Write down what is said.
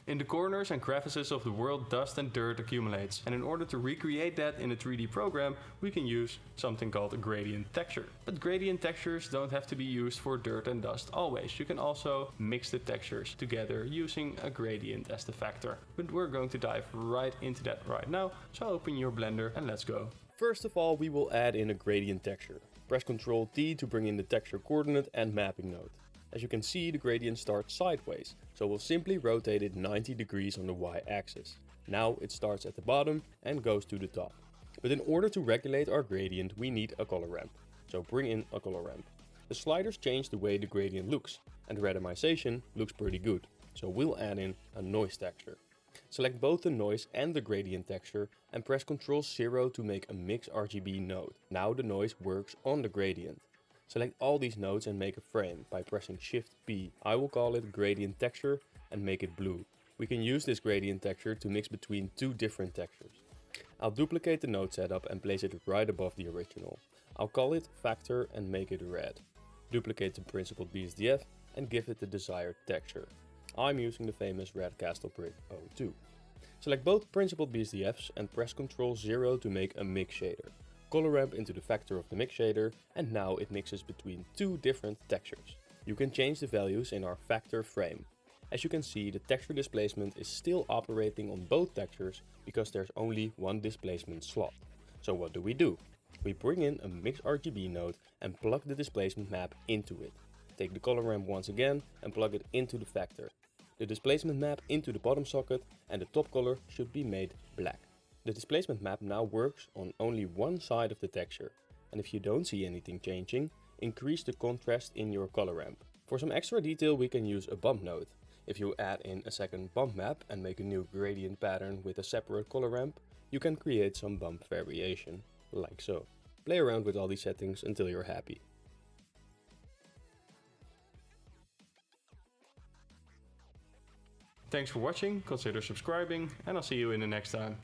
In the corners and crevices of the world, dust and dirt accumulates, and in order to recreate that in a 3D program, we can use something called a gradient texture. But gradient textures don't have to be used for dirt and dust always. You can also mix the textures together using a gradient as the factor. But we're going to dive right into that right now, so open your Blender and let's go. First of all, we will add in a gradient texture. Press Ctrl T to bring in the texture coordinate and mapping node. As you can see, the gradient starts sideways, so we'll simply rotate it 90 degrees on the y-axis. Now it starts at the bottom and goes to the top. But in order to regulate our gradient, we need a color ramp. So bring in a color ramp. The sliders change the way the gradient looks, and the randomization looks pretty good. So we'll add in a noise texture. Select both the noise and the gradient texture and press Ctrl 0 to make a mix RGB node. Now the noise works on the gradient. Select all these nodes and make a frame by pressing Shift P. I will call it gradient texture and make it blue. We can use this gradient texture to mix between two different textures. I'll duplicate the node setup and place it right above the original. I'll call it factor and make it red. Duplicate the principled BSDF and give it the desired texture. I'm using the famous Red Castle Brick 02. Select both principled BSDFs and press Ctrl 0 to make a mix shader. Color ramp into the factor of the mix shader, and now it mixes between two different textures. You can change the values in our factor frame. As you can see, the texture displacement is still operating on both textures because there's only one displacement slot. So what do? We bring in a mix RGB node and plug the displacement map into it. Take the color ramp once again and plug it into the factor. The displacement map into the bottom socket, and the top color should be made black. The displacement map now works on only one side of the texture, and if you don't see anything changing, increase the contrast in your color ramp. For some extra detail, we can use a bump node. If you add in a second bump map and make a new gradient pattern with a separate color ramp, you can create some bump variation, like so. Play around with all these settings until you're happy. Thanks for watching, consider subscribing, and I'll see you in the next time.